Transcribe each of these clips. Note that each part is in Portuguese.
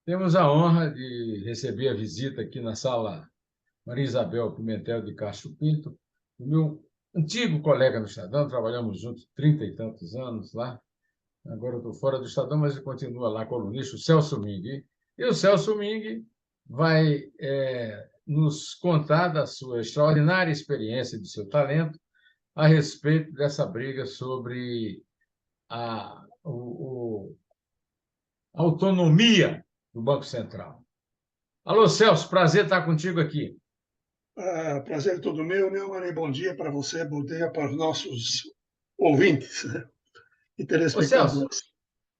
Temos a honra de receber a visita aqui na sala Maria Isabel Pimentel de Castro Pinto, o meu antigo colega no Estadão, trabalhamos juntos 30 e tantos anos lá. Agora eu estou fora do Estadão, mas ele continua lá, colunista, o Celso Ming. E o Celso Ming vai nos contar da sua extraordinária experiência e do seu talento a respeito dessa briga sobre a autonomia do Banco Central. Alô, Celso, prazer estar contigo aqui. Prazer é todo meu, Neumann, e bom dia para você, bom dia para os nossos ouvintes, né, e Ô, Celso, telespectadores.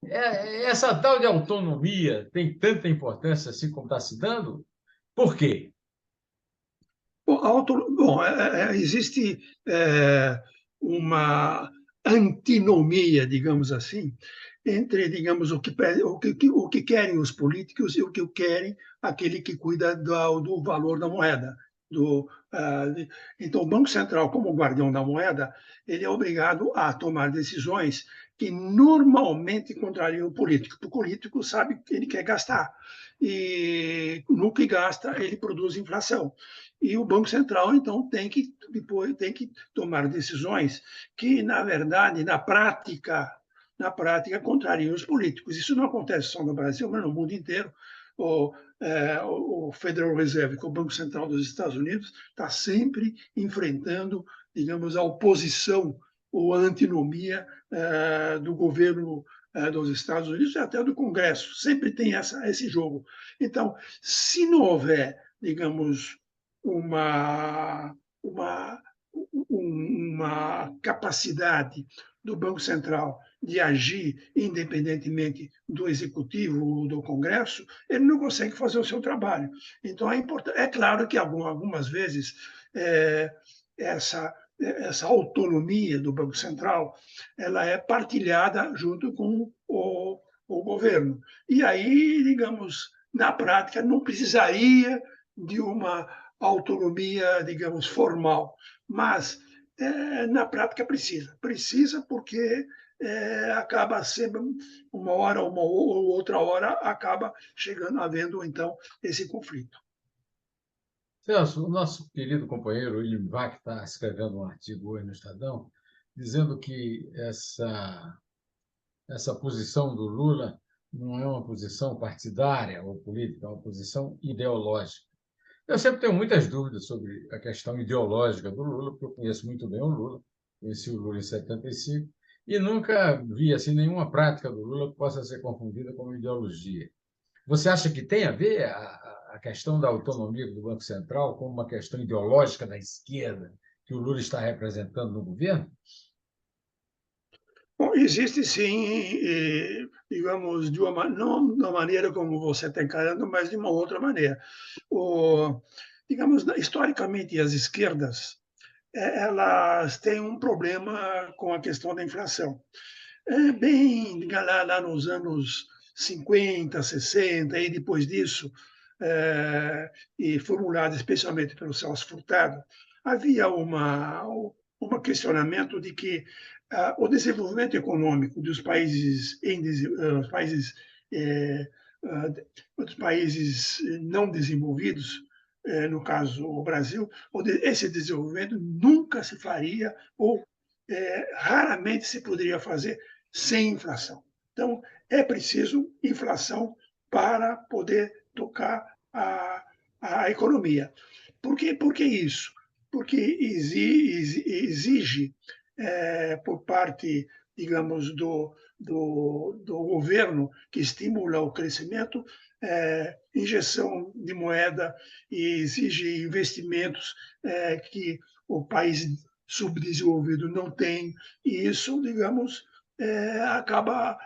essa tal de autonomia tem tanta importância assim como está se dando? Por quê? Existe uma antinomia, digamos assim, entre, digamos, o que querem os políticos e o que querem aquele que cuida do valor da moeda. Então, o Banco Central, como guardião da moeda, ele é obrigado a tomar decisões que normalmente contrariam o político. O político sabe que ele quer gastar, e no que gasta, ele produz inflação. E o Banco Central, então, tem que tomar decisões que, na verdade, na prática, contrariam os políticos. Isso não acontece só no Brasil, mas no mundo inteiro. O Federal Reserve, que é o Banco Central dos Estados Unidos, está sempre enfrentando, digamos, a oposição ou a antinomia do governo dos Estados Unidos e até do Congresso. Sempre tem esse jogo. Então, se não houver, digamos, uma, uma, uma capacidade do Banco Central de agir independentemente do Executivo ou do Congresso, ele não consegue fazer o seu trabalho. Então, é claro que algumas vezes essa autonomia do Banco Central ela é partilhada junto com o governo. E aí, digamos, na prática, não precisaria de uma autonomia, digamos, formal, mas na prática precisa porque acaba sendo uma hora ou outra hora acaba havendo então esse conflito. Celso, o nosso querido companheiro William Vac está escrevendo um artigo hoje no Estadão, dizendo que essa posição do Lula não é uma posição partidária ou política, é uma posição ideológica. Eu sempre tenho muitas dúvidas sobre a questão ideológica do Lula, porque eu conheço muito bem o Lula, conheci o Lula em 75, e nunca vi assim, nenhuma prática do Lula que possa ser confundida com ideologia. Você acha que tem a ver a questão da autonomia do Banco Central com uma questão ideológica da esquerda que o Lula está representando no governo? Bom, existe sim, digamos, não da maneira como você está encarando, mas de uma outra maneira. Digamos, historicamente, as esquerdas elas têm um problema com a questão da inflação. Bem lá nos anos 50, 60, e depois disso, e formulado especialmente pelo Celso Furtado, havia um questionamento de que o desenvolvimento econômico dos países, os países, eh, dos países não desenvolvidos, no caso o Brasil, esse desenvolvimento nunca se faria ou raramente se poderia fazer sem inflação. Então, é preciso inflação para poder tocar a economia. Por que isso? Porque exige, por parte, digamos, do governo que estimula o crescimento, injeção de moeda e exige investimentos que o país subdesenvolvido não tem, e isso, digamos, acaba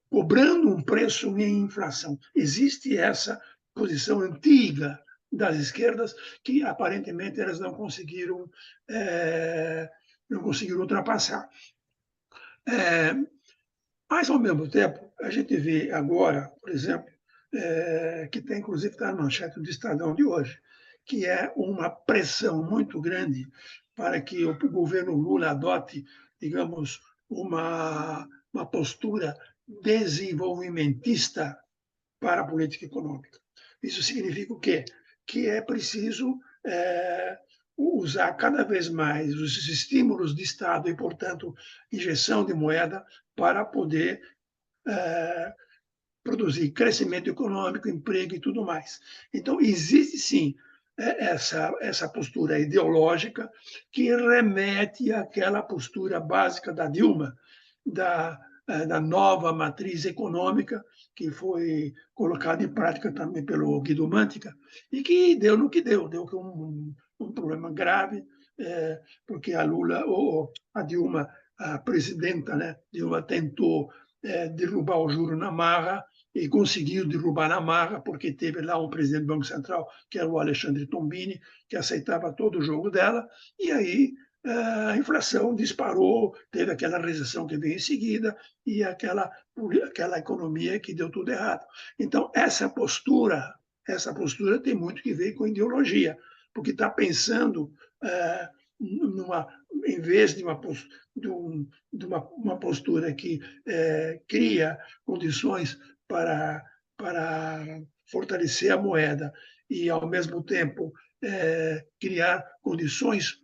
cobrando um preço em inflação. Existe essa posição antiga das esquerdas que aparentemente elas não conseguiram ultrapassar. Mas, ao mesmo tempo, a gente vê agora, por exemplo, que tem, inclusive, está na manchete do Estadão de hoje, que é uma pressão muito grande para que o governo Lula adote, digamos, uma postura desenvolvimentista para a política econômica. Isso significa o quê? Que é preciso usar cada vez mais os estímulos de Estado e, portanto, injeção de moeda para poder produzir crescimento econômico, emprego e tudo mais. Então, existe sim essa postura ideológica que remete àquela postura básica da Dilma, da nova matriz econômica, que foi colocada em prática também pelo Guido Mantega, e que deu no que deu um problema grave, porque a Lula, ou a Dilma, a presidenta, né, Dilma tentou derrubar o juro na marra, e conseguiu derrubar na marra, porque teve lá um presidente do Banco Central, que era o Alexandre Tombini, que aceitava todo o jogo dela, e aí a inflação disparou, teve aquela recessão que veio em seguida, e aquela economia que deu tudo errado. Então, essa postura tem muito que ver com ideologia, porque está pensando em vez de uma postura que cria condições para fortalecer a moeda e, ao mesmo tempo, criar condições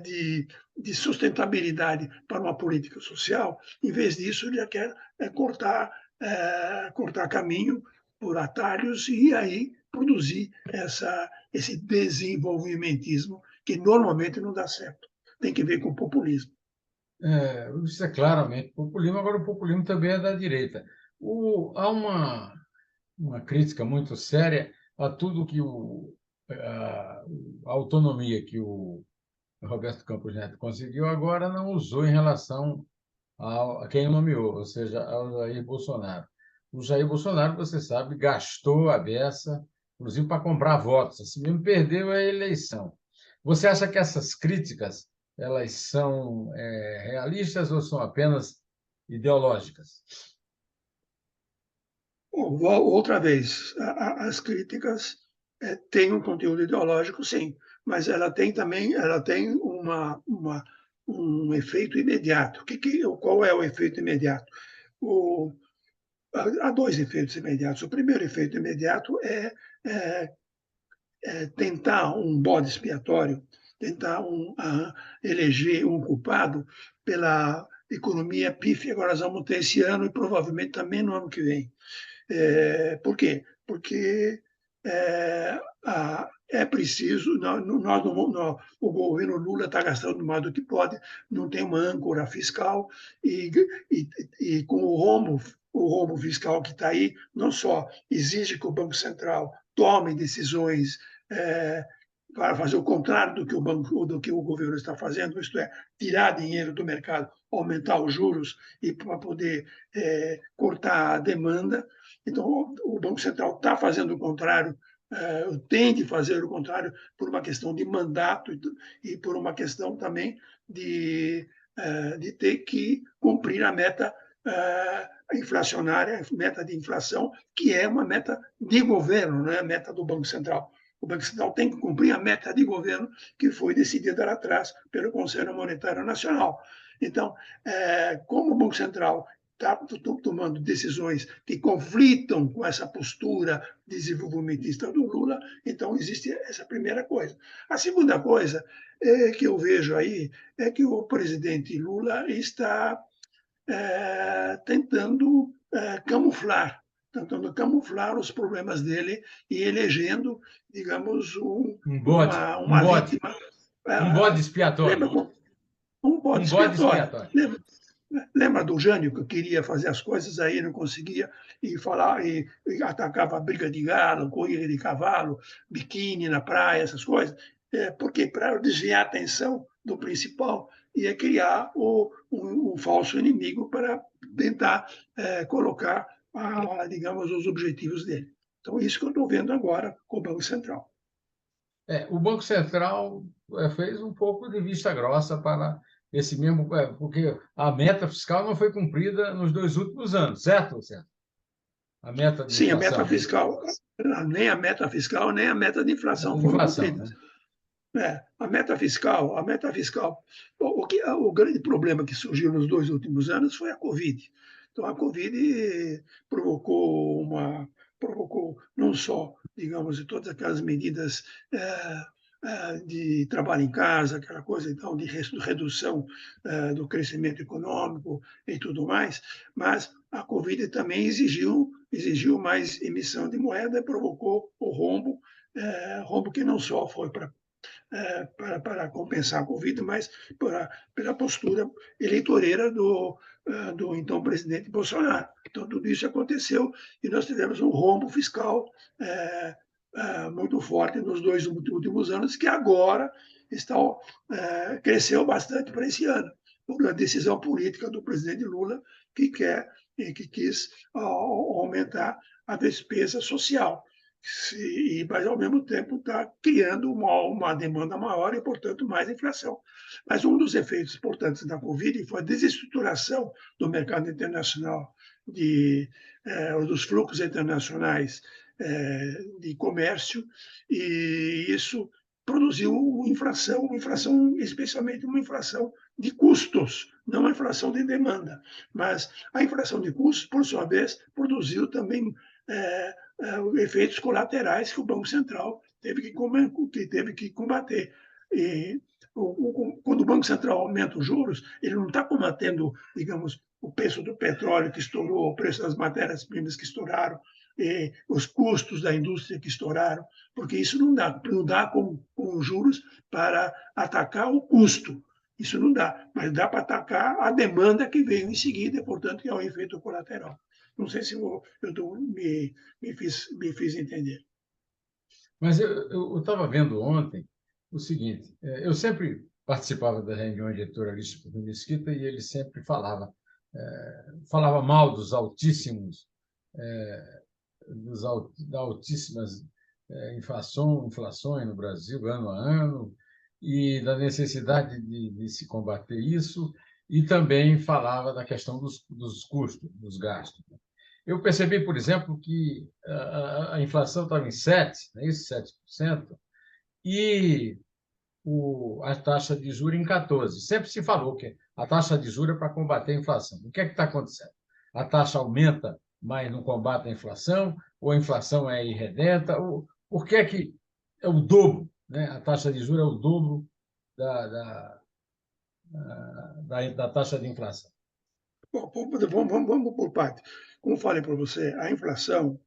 de sustentabilidade para uma política social, em vez disso, ele quer cortar caminho por atalhos e aí produzir esse desenvolvimentismo que normalmente não dá certo. Tem que ver com populismo. Isso é claramente populismo, agora o populismo também é da direita. Há uma crítica muito séria a tudo que a autonomia que o Roberto Campos Neto conseguiu, agora não usou em relação a quem nomeou, ou seja, ao Jair Bolsonaro. O Jair Bolsonaro, você sabe, gastou a beça, inclusive para comprar votos, assim mesmo perdeu a eleição. Você acha que essas críticas elas são realistas ou são apenas ideológicas? Outra vez, as críticas têm um conteúdo ideológico, sim, mas ela tem um efeito imediato. Qual é o efeito imediato? O, há dois efeitos imediatos. O primeiro efeito imediato é tentar um bode expiatório, tentar eleger um culpado pela economia pífia que nós vamos ter esse ano e provavelmente também no ano que vem. Por quê? Porque é preciso, o governo Lula está gastando mais do que pode, não tem uma âncora fiscal e com o rombo fiscal que está aí, não só exige que o Banco Central tome decisões para fazer o contrário do que o governo está fazendo, isto é, tirar dinheiro do mercado, aumentar os juros e para poder cortar a demanda. Então, o Banco Central está fazendo o contrário, tem de fazer o contrário por uma questão de mandato e por uma questão também de ter que cumprir a meta inflacionária, a meta de inflação, que é uma meta de governo, não é a meta do Banco Central. O Banco Central tem que cumprir a meta de governo que foi decidida lá atrás pelo Conselho Monetário Nacional. Então, como o Banco Central está tomando decisões que conflitam com essa postura desenvolvimentista do Lula, então existe essa primeira coisa. A segunda coisa que eu vejo aí é que o presidente Lula está tentando camuflar os problemas dele e elegendo, digamos, Um bode, um uma bode, vítima. um bode expiatório. Lembra um bode Um bode expiatório. expiatório. Lembra do Jânio, que queria fazer as coisas aí, não conseguia, e atacava a briga de galo, corrida de cavalo, biquíni na praia, essas coisas? Porque para desviar a atenção do principal ia criar um falso inimigo para tentar colocar, digamos, os objetivos dele. Então, isso que eu estou vendo agora com o Banco Central. O Banco Central fez um pouco de vista grossa para esse mesmo, porque a meta fiscal não foi cumprida nos 2 últimos anos, certo, certo? A meta de Sim, a meta inflação. fiscal, nem a meta fiscal, nem a meta de inflação foram Inflação, cumpridas. né? A meta fiscal, o grande problema que surgiu nos 2 últimos anos foi a Covid. Então, a Covid provocou provocou não só, digamos, de todas aquelas medidas de trabalho em casa, aquela coisa então de redução do crescimento econômico e tudo mais, mas a Covid também exigiu mais emissão de moeda e provocou o rombo, rombo que não só foi para compensar a Covid, mas pela postura eleitoreira do então presidente Bolsonaro. Então, tudo isso aconteceu e nós tivemos um rombo fiscal muito forte nos 2 últimos anos, que agora cresceu bastante para esse ano, por a decisão política do presidente Lula, que quis aumentar a despesa social. Mas, ao mesmo tempo, está criando uma demanda maior e, portanto, mais inflação. Mas um dos efeitos importantes da Covid foi a desestruturação do mercado internacional, dos fluxos internacionais de comércio, e isso produziu inflação, especialmente uma inflação de custos, não uma inflação de demanda. Mas a inflação de custos, por sua vez, produziu também efeitos colaterais que o Banco Central teve que combater. E, quando o Banco Central aumenta os juros, ele não está combatendo, digamos, o preço do petróleo que estourou, o preço das matérias-primas que estouraram, os custos da indústria que estouraram, porque isso não dá com juros para atacar o custo. Isso não dá, mas dá para atacar a demanda que veio em seguida, e, portanto, que é o efeito colateral. Não sei se me fiz entender. Mas eu estava vendo ontem o seguinte: eu sempre participava das reuniões de editorialistas com o Mesquita e ele sempre falava mal dos altíssimos, das altíssimas inflações no Brasil ano a ano e da necessidade de se combater isso, e também falava da questão dos custos, dos gastos. Eu percebi, por exemplo, que a inflação estava em 7%, não é isso? 7%, e a taxa de juros em 14%. Sempre se falou que a taxa de juros é para combater a inflação. O que é que está acontecendo? A taxa aumenta, mas não combate a inflação, ou a inflação é irredenta? Por que é que é o dobro, né? A taxa de juros é o dobro da, da, da taxa de inflação? Bom, vamos por parte. Como falei para você, a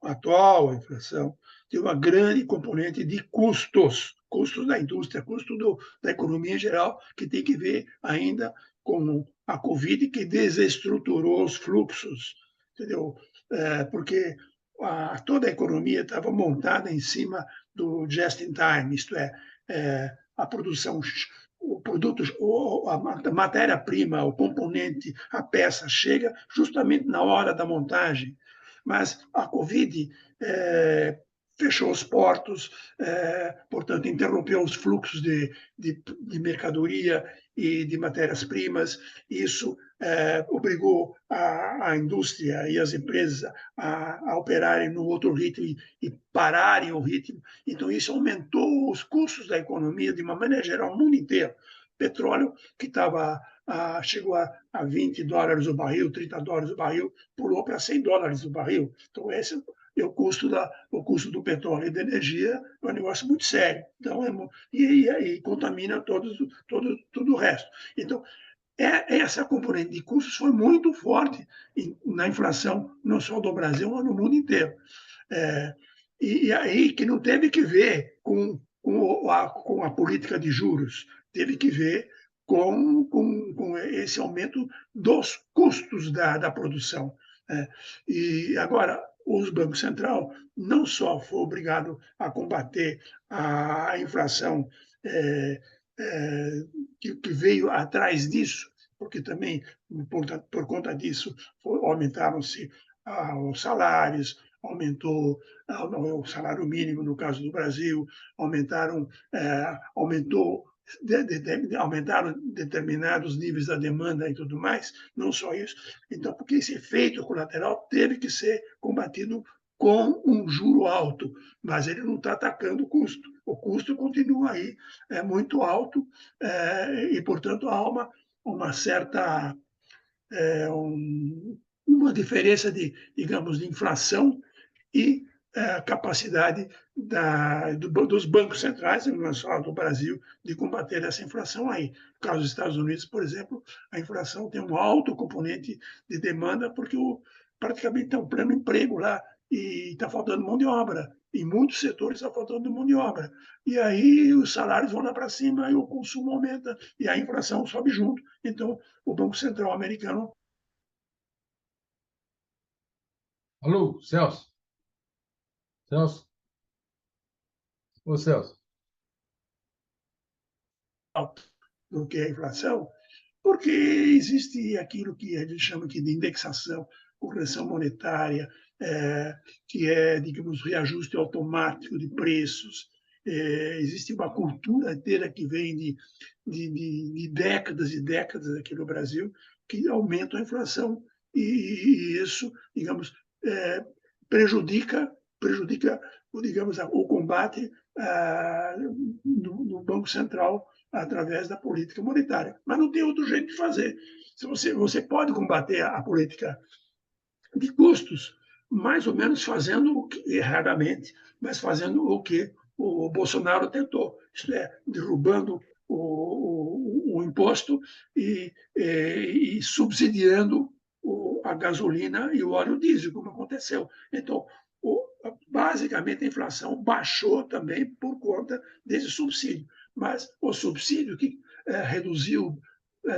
atual inflação, tem uma grande componente de custos da indústria, da economia em geral, que tem que ver ainda com a Covid, que desestruturou os fluxos, entendeu? Porque toda a economia estava montada em cima do just in time, isto a produção, o produto, a matéria-prima, o componente, a peça chega justamente na hora da montagem. Mas a Covid fechou os portos, portanto, interrompeu os fluxos de mercadoria e de matérias-primas. Isso obrigou a indústria e as empresas a operarem no outro ritmo e pararem o ritmo. Então, isso aumentou os custos da economia de uma maneira geral, no mundo inteiro. Petróleo, que chegou a $20 o barril, $30 o barril, pulou para $100 o barril. Então, esse é o custo do petróleo e da energia, é um negócio muito sério. Então, e contamina tudo o resto. Então, essa componente de custos foi muito forte na inflação, não só do Brasil, mas no mundo inteiro. E aí que não teve que ver com a política de juros, teve que ver com esse aumento dos custos da produção. E agora, os bancos centrais não só foram obrigados a combater a inflação que veio atrás disso, porque também, por conta disso, aumentaram-se os salários, aumentou o salário mínimo, no caso do Brasil, aumentaram determinados níveis da demanda e tudo mais, não só isso. Então, porque esse efeito colateral teve que ser combatido com um juro alto, mas ele não está atacando o custo. O custo continua aí muito alto e, portanto, há uma certa uma diferença digamos, de inflação e capacidade dos bancos centrais, não é só do Brasil, de combater essa inflação aí. No caso dos Estados Unidos, por exemplo, a inflação tem um alto componente de demanda, porque praticamente tem um pleno emprego lá e está faltando mão de obra. Em muitos setores está faltando mão de obra. E aí os salários vão lá para cima e o consumo aumenta e a inflação sobe junto. Então, o Banco Central americano. Alô, Celso? Celso? Ô, Celso? Alto do que a inflação, porque existe aquilo que a gente chama aqui de indexação, correção monetária, que é, digamos, reajuste automático de preços. Existe uma cultura inteira que vem de décadas e décadas aqui no Brasil que aumenta a inflação e isso, digamos, prejudica digamos, o combate no Banco Central através da política monetária. Mas não tem outro jeito de fazer. Se você pode combater a política de custos, mais ou menos fazendo, erradamente, mas fazendo o que o Bolsonaro tentou, isto é, derrubando o imposto e subsidiando a gasolina e o óleo diesel, como aconteceu. Então, basicamente, a inflação baixou também por conta desse subsídio. Mas o subsídio que reduziu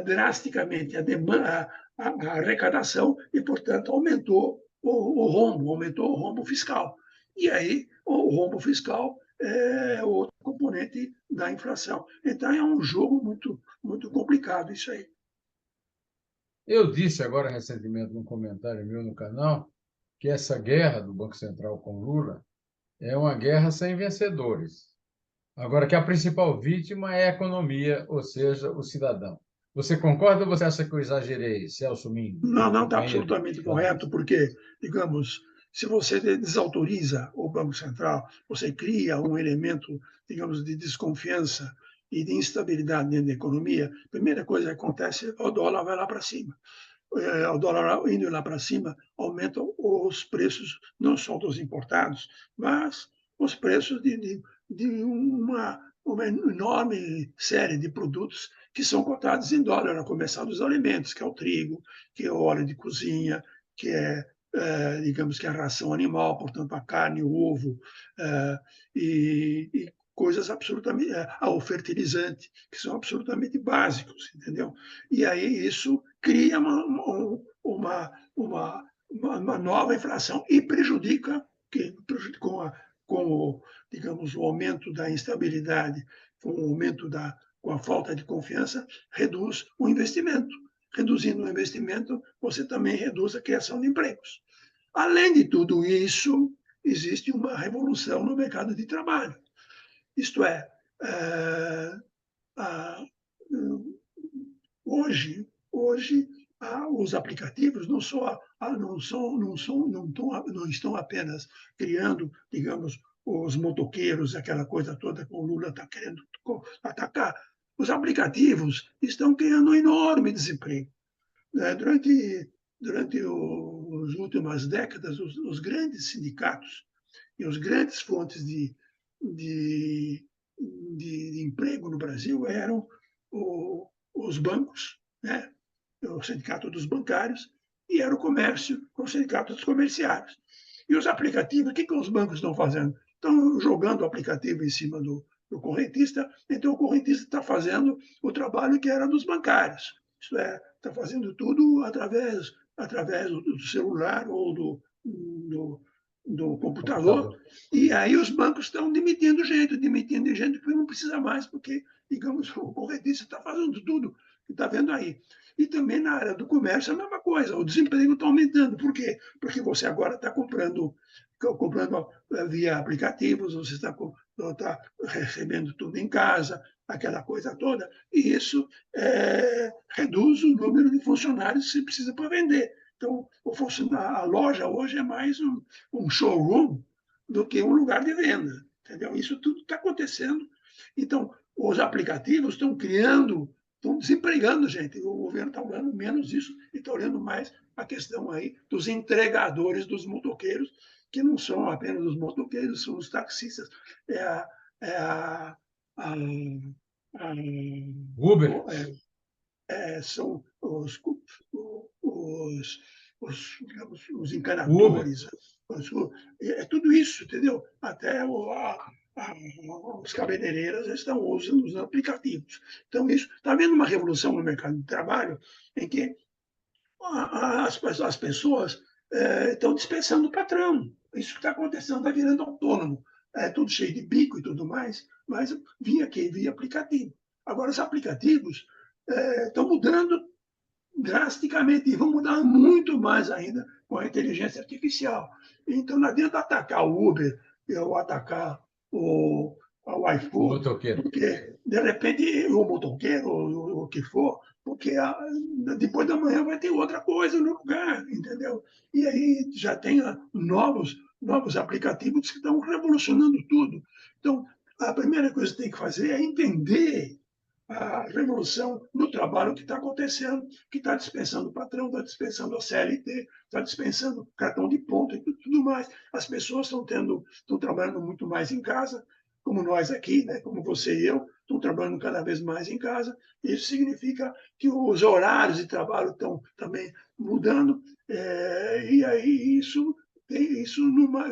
drasticamente a demanda, a arrecadação e, portanto, aumentou aumentou o rombo fiscal. E aí, o rombo fiscal é outro componente da inflação. Então, é um jogo muito, muito complicado isso aí. Eu disse agora recentemente num comentário meu no canal que essa guerra do Banco Central com Lula é uma guerra sem vencedores. Agora, que a principal vítima é a economia, ou seja, o cidadão. Você concorda ou você acha que eu exagerei, Celso Mingo, Não, não está companheiro absolutamente correto, jornalista? porque, digamos, se você desautoriza o Banco Central, você cria um elemento, digamos, de desconfiança e de instabilidade dentro da economia, a primeira coisa que acontece é o dólar vai lá para cima. O dólar indo lá para cima, aumentam os preços, não só dos importados, mas os preços de uma enorme série de produtos que são cotados em dólar, a começar dos alimentos, que é o trigo, que é o óleo de cozinha, que digamos que a ração animal, portanto, a carne, o ovo, e coisas absolutamente, o fertilizante, que são absolutamente básicos, entendeu? E aí isso cria uma nova inflação e prejudica, com o, digamos, o aumento da instabilidade, com o aumento com a falta de confiança, reduz o investimento. Reduzindo o investimento, você também reduz a criação de empregos. Além de tudo isso, existe uma revolução no mercado de trabalho. Isto é, a, hoje os aplicativos não estão apenas criando, digamos, os motoqueiros, aquela coisa toda que o Lula está querendo atacar. Os aplicativos estão criando um enorme desemprego. Durante as últimas décadas, os grandes sindicatos e as grandes fontes de, de emprego no Brasil eram os bancos, né? O sindicato dos bancários, e era o comércio, o sindicato dos comerciários. E os aplicativos, o que os bancos estão fazendo? Estão jogando o aplicativo em cima do correntista, então o correntista está fazendo o trabalho que era dos bancários. Isso é, está fazendo tudo através do celular ou do computador, Computador. e aí os bancos estão demitindo gente que não precisa mais, porque, digamos, o correntista está fazendo tudo que está vendo aí. E também na área do comércio é a mesma coisa, o desemprego está aumentando. Por quê? Porque você agora está comprando via aplicativos, você está recebendo tudo em casa, aquela coisa toda, e isso reduz o número de funcionários que você precisa para vender. Então, a loja hoje é mais um showroom do que um lugar de venda. Entendeu? Isso tudo está acontecendo. Então, os aplicativos estão desempregando gente. O governo está olhando menos isso e está olhando mais a questão aí dos entregadores, dos motoqueiros, que não são apenas os motoqueiros, são os taxistas, é a, é a, a, Uber. são os, digamos, os Uber. encanadores, é tudo isso, entendeu? Até os cabeleireiros estão usando os aplicativos. Então, isso está havendo uma revolução no mercado de trabalho em que as pessoas estão dispensando o patrão. Isso que está acontecendo, está virando autônomo. É tudo cheio de bico e tudo mais, mas via aqui, via aplicativo. Agora, os aplicativos estão mudando drasticamente e vão mudar muito mais ainda com a inteligência artificial. Então, não adianta atacar o Uber ou atacar o O iFood, motoqueiro. porque, de repente, o motoqueiro, o que for, porque depois da manhã vai ter outra coisa no lugar, entendeu? E aí já tem novos aplicativos que estão revolucionando tudo. Então, a primeira coisa que tem que fazer é entender a revolução do trabalho que está acontecendo, que está dispensando o patrão, está dispensando a CLT, está dispensando cartão de ponto e tudo mais. As pessoas estão trabalhando muito mais em casa, como nós aqui, né, como você e eu, estão trabalhando cada vez mais em casa. Isso significa que os horários de trabalho estão também mudando, e aí isso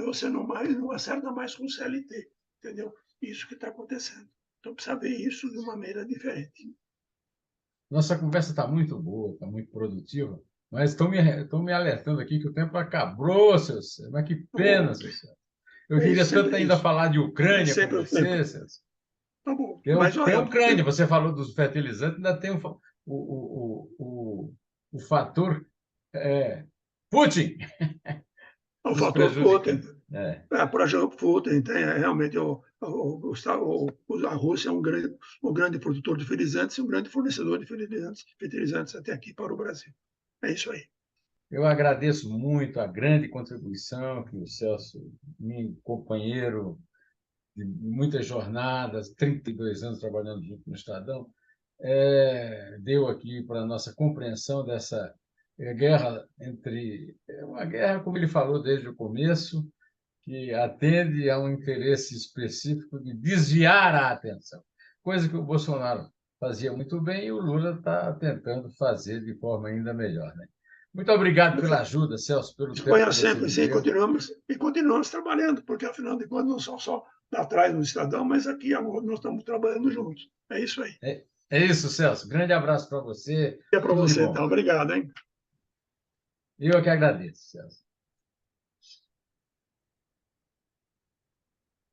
você não acerta mais com o CLT, entendeu? Isso que está acontecendo. Então, precisa ver isso de uma maneira diferente. Nossa conversa está muito boa, está muito produtiva, mas estão me alertando aqui que o tempo acabou, seu César. Mas que pena, Ok. seu César. Eu queria tanto Sempre ainda isso. falar de Nem Ucrânia com sempre o tempo. você, César. Tá bom. Tem, Mas, tem a olha, Ucrânia, você falou dos fertilizantes, ainda tem o fator Putin o nos fator Putin, prejudicando. É. por exemplo, Putin tem realmente a Rússia é um grande produtor de fertilizantes e um grande fornecedor de fertilizantes até aqui para o Brasil. É isso aí. Eu agradeço muito a grande contribuição que o Celso, meu companheiro de muitas jornadas, 32 anos trabalhando junto no Estadão, deu aqui para a nossa compreensão dessa guerra uma guerra, como ele falou desde o começo, que atende a um interesse específico de desviar a atenção, coisa que o Bolsonaro fazia muito bem e o Lula está tentando fazer de forma ainda melhor, né? Muito obrigado pela Perfeito. ajuda, Celso, pelo tempo Disponha que você sempre, me sim, deu. continuamos trabalhando, porque afinal de contas não são só lá atrás no Estadão, mas aqui agora nós estamos trabalhando juntos. É isso aí. É isso, Celso. Grande abraço para você. E é para Tudo de você, bom. então. Obrigado, hein? Eu que agradeço, Celso.